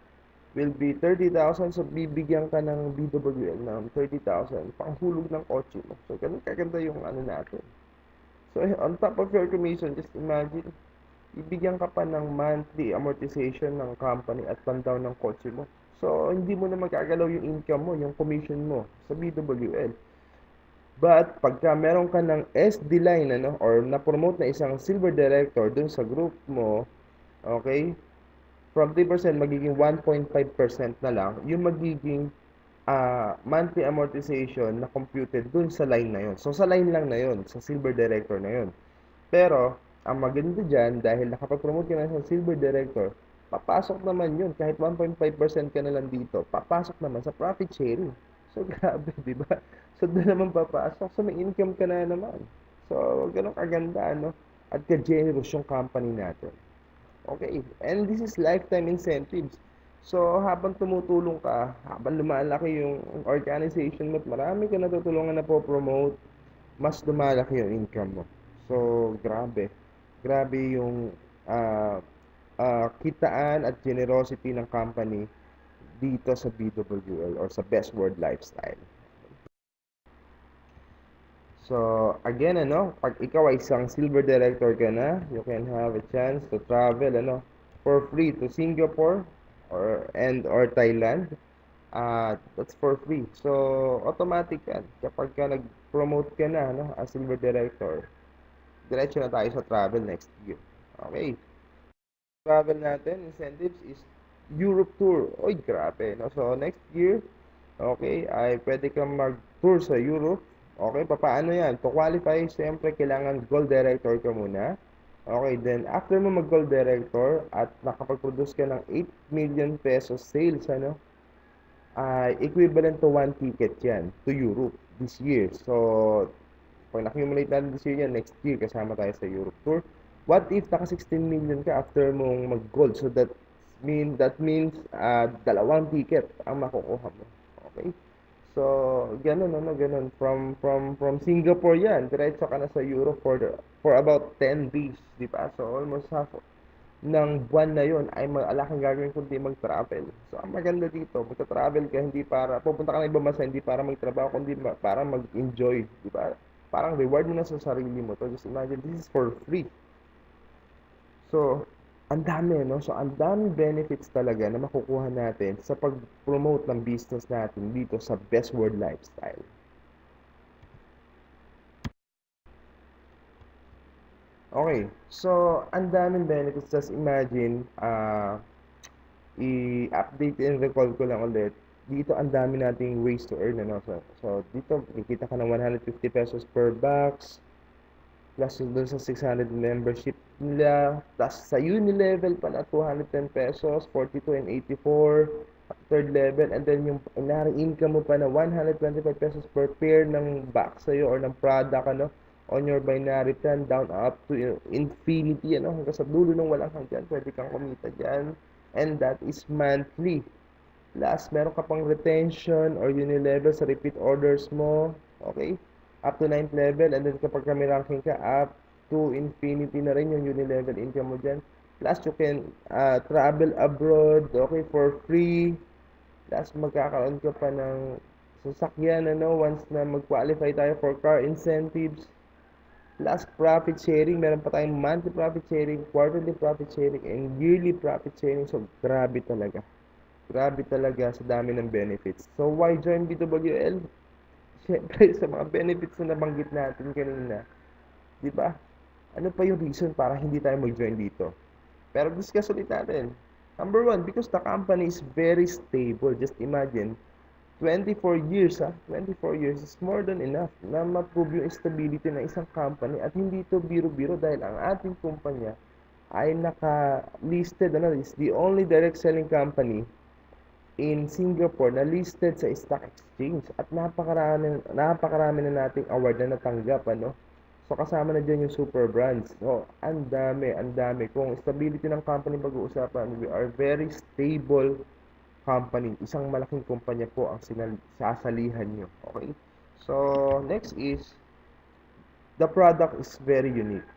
will be 30,000. So, bibigyan ka ng BWL ng 30,000 panghulog ng kotse mo. So, ganun kaganda yung ano natin. So, on top of your commission, just imagine, ibigyan ka pa ng monthly amortization ng company at pan-down ng kotse mo. So, hindi mo na magkagalaw yung income mo, yung commission mo sa BWL. But, pagka meron ka ng SD line, ano, or na-promote na isang silver director dun sa group mo, okay, from 3% magiging 1.5% na lang, yung magiging monthly amortization na computed dun sa line na yun. So, sa line lang na yun, sa silver director na yun. Pero, ang maganda dyan, dahil nakapag-promote ka na sa silver director, papasok naman yun, kahit 1.5% ka na lang dito, papasok naman sa profit sharing. So, grabe, di ba? So, doon naman papasok. So, may income ka na naman. So, ganun kaganda, ano? At ka-generous yung company natin. Okay, and this is lifetime incentives. So, habang tumutulong ka, habang lumalaki yung organization mo at marami ka natutulungan na po-promote, mas lumalaki yung income mo. So, grabe. Grabe yung ah kitaan at generosity ng company dito sa BWL or sa Best World Lifestyle. So, again, ano, pag ikaw ay isang silver director ka na, you can have a chance to travel, ano, for free to Singapore or Thailand. That's for free. So, automatic yan. Kapag ka nag-promote ka na, ano, as silver director, diretso na tayo sa travel next year. Okay. Travel natin, incentives is Europe tour. Oy, grabe, no? So, next year, okay, ay pwede kang mag-tour sa Europe. Okay, papaano yan? To qualify, siyempre, kailangan gold director ka muna. Okay, then, after mo mag-gold director at nakapag-produce ka ng 8 million pesos sales, ano, equivalent to 1 ticket yan to Europe this year. So, pag na-accumulate natin this year yan, next year, kasama tayo sa Europe tour. What if naka 16 million ka after mong mag-gold? So, that means, dalawang ticket ang makukuha mo. Okay? So, ganun, ano, ganun. From Singapore yan, diretso ka na sa Europe for about 10 days, di ba? So, almost half ng buwan na yon ay wala kang gagawin kundi mag-travel. So, ang maganda dito, magta-travel ka hindi para, pupunta ka ng ibang bansa, hindi para magtrabaho, kundi para mag-enjoy, di ba? Parang reward mo na sa sarili mo to. Just imagine, this is for free. So, ang dami, no? So, ang daming benefits talaga na makukuha natin sa pag-promote ng business natin dito sa Best World Lifestyle. Okay, so, ang daming benefits. Just imagine, i-update and recall ko lang ulit. Dito, ang dami nating ways to earn, ano? So dito, kikita ka ng 150 pesos per box, plus doon sa 600 membership nila, plus sa Unilevel pa na 210 pesos, 42 and 84, third level, and then yung inari income mo pa na 125 pesos per pair ng box sa'yo or ng product, ano, on your binary plan, down up to infinity, ano, hanggang sa dulo ng walang hanggan, pwede kang kumita dyan, and that is monthly. Plus, meron ka pang retention or Unilevel sa repeat orders mo. Okay? Up to 9th level. And then kapag kami ranking ka, up to infinity na rin yung Unilevel income mo dyan. Plus, you can travel abroad, okay, for free. Plus, magkakaroon ka pa ng sasakyan, ano, once na mag-qualify tayo for car incentives. Plus, profit sharing. Meron pa tayong monthly profit sharing, quarterly profit sharing, and yearly profit sharing. So, grabe talaga. Grabe talaga sa dami ng benefits. So, why join BWL? Siyempre, sa mga benefits na nabanggit natin kanina. Di ba? Ano pa yung reason para hindi tayo mag-join dito? Pero discuss ulit natin. Number one, because the company is very stable. Just imagine, 24 years, 24 years is more than enough na ma-prove yung stability ng isang company at hindi ito biro-biro dahil ang ating kumpanya ay naka-listed, ano, is the only direct selling company in Singapore na listed sa stock exchange at napakarami na nating award na natanggap, ano. So kasama na diyan yung super brands. So ang dami. Kung stability ng company pag-uusapan, we are very stable company. Isang malaking kumpanya po ang sasalihan nyo. Okay? So next is the product is very unique.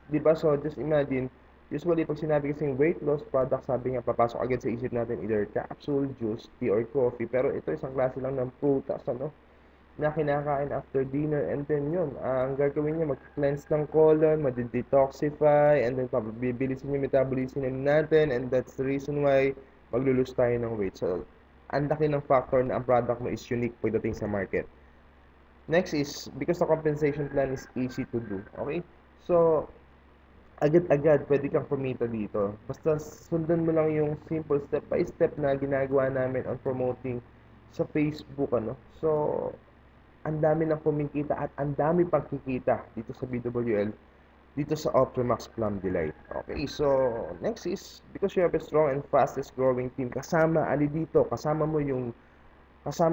'Di ba? So, just imagine, usually pag sinabi kasing weight loss product, sabi nga papasok agad sa isip natin either capsule, juice, tea, or coffee. Pero ito isang klase lang ng prutas, ano, na kinakain after dinner, and then yun, ang gagawin niya, mag-cleanse ng colon, mag-detoxify, and then bibilisin yung metabolism natin, and that's the reason why maglulose tayo ng weight. So, ang laki ng factor na ang product mo is unique pagdating sa market. Next is, because the compensation plan is easy to do, okay? So, agad-agad pwede kang kumita dito. Basta sundan mo lang yung simple step by step na ginagawa namin on promoting sa Facebook, ano. So, ang dami nang kumikita at ang dami pang kikita dito sa BWL, dito sa Optimax Plum Delight. Okay, so next is, because you have a strong and fastest growing team, kasama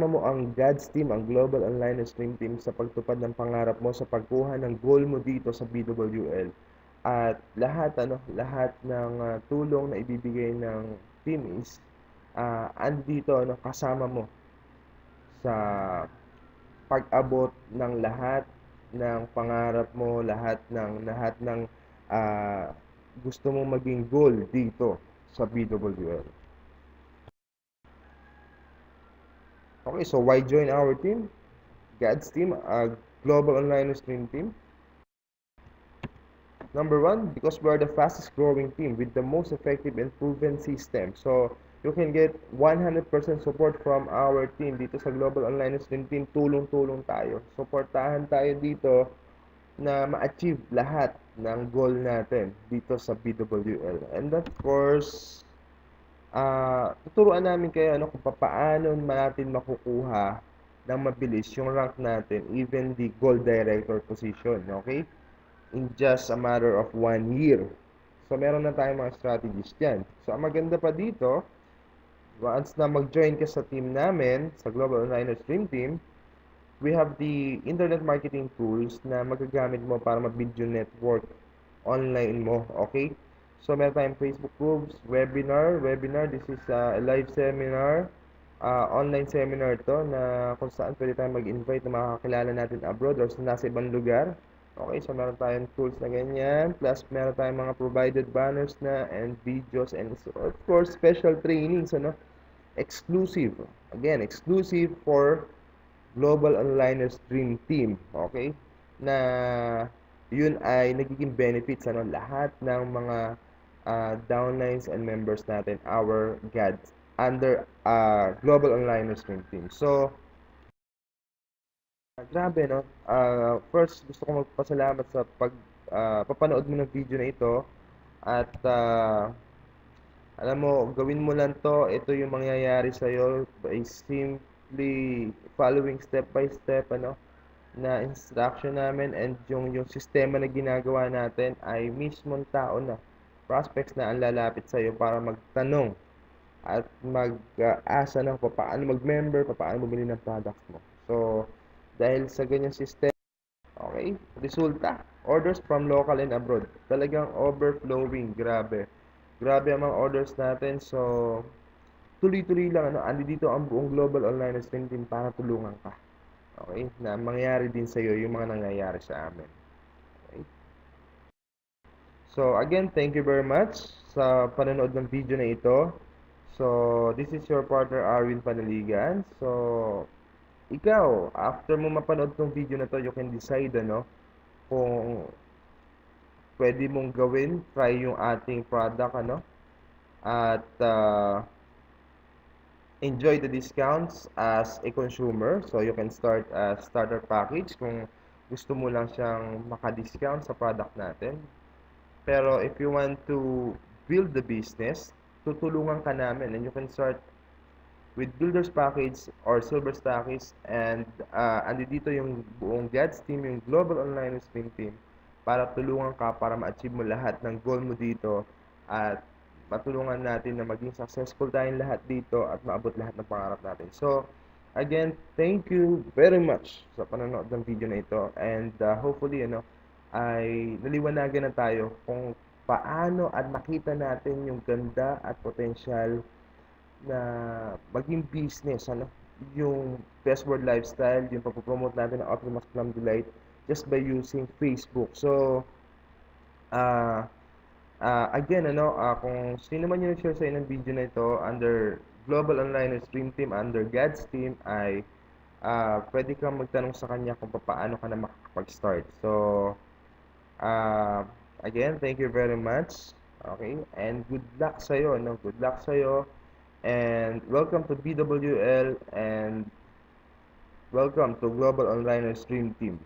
mo ang God's team, ang Global Online Stream Team sa pagtupad ng pangarap mo, sa pagkuha ng goal mo dito sa BWL. At lahat ng tulong na ibibigay ng team is andito, ano, kasama mo sa pag-abot ng lahat ng pangarap mo, lahat ng ah, gusto mong maging goal dito sa BWL. Okay, so why join our team? God's team, a global online stream team. Number one, because we are the fastest growing team with the most effective and proven system. So, you can get 100% support from our team dito sa Global Online Stream Team. Tulong-tulong tayo. Supportahan tayo dito na ma-achieve lahat ng goal natin dito sa BWL. And of course, tuturuan namin kayo, ano, kung paano natin makukuha ng mabilis yung rank natin, even the gold director position, okay? In just a matter of 1 year. So, meron na tayong mga strategies dyan. So, ang maganda pa dito, once na mag-join ka sa team namin, sa Global Online Stream Team, we have the internet marketing tools na magagamit mo para ma-build yung network online mo, okay? So, meron tayong Facebook groups, webinar, this is a live seminar, online seminar to na kung saan pwede tayong mag-invite ng mga kakilala natin abroad or sa nasa ibang lugar. Okay, so meron tayong tools na ganyan, plus meron tayong mga provided banners na and videos, and so, of course, special trainings, ano, exclusive. Again, exclusive for Global Online Stream Team, okay? Na yun ay nagiging benefits, ano, lahat ng mga downlines and members natin, our GADs, under Global Online Stream Team. So, grabe, no? First, gusto ko magpasalamat sa papanood mo ng video na ito. At alam mo, gawin mo lang to. Ito yung mangyayari sa'yo by simply following step by step, ano, na instruction namin, and yung sistema na ginagawa natin ay mismong tao na, prospects na ang lalapit sa'yo para magtanong at mag-asa ng paano mag-member, paano bumili ng products mo. So, dahil sa ganyang system, okay, resulta, orders from local and abroad. Talagang overflowing, grabe. Grabe ang mga orders natin. So, tuloy-tuloy lang, ano, andi dito ang buong Global Online Stream Team para tulungan ka. Okay, na mangyari din sa iyo yung mga nangyayari sa amin. Okay. So, again, thank you very much sa panonood ng video na ito. So, this is your partner Arwin Panaligan. So, ikaw, after mo mapanood tong video na to, you can decide, ano, kung pwede mong gawin, try yung ating product, ano, at enjoy the discounts as a consumer. So, you can start a starter package kung gusto mo lang siyang maka-discount sa product natin. Pero if you want to build the business, tutulungan ka namin, and you can start with builders package or silver package, and andi dito yung buong God's team, yung Global Online Stream Team, para tulungan ka para ma-achieve mo lahat ng goal mo dito, at matulungan natin na maging successful tayong lahat dito at maabot lahat ng pangarap natin. So, again, thank you very much sa panonood ng video na ito, and hopefully, ano, ay naliwanagan na tayo kung paano at makita natin yung ganda at potential na maging business, ano, yung Best World Lifestyle, yung pagpopromote natin ng Optimax Plum Delight just by using Facebook. So, Ah, Again, kung sino man yung nag-share sa'yo ng video na ito under Global Online Stream Team, under God's Team, ay pwede kang magtanong sa kanya kung paano ka na makakapag-start. So, uh, again, thank you very much. Okay? And good luck sa'yo, no? Good luck sa'yo. And welcome to BWL and welcome to Global Online Stream Team.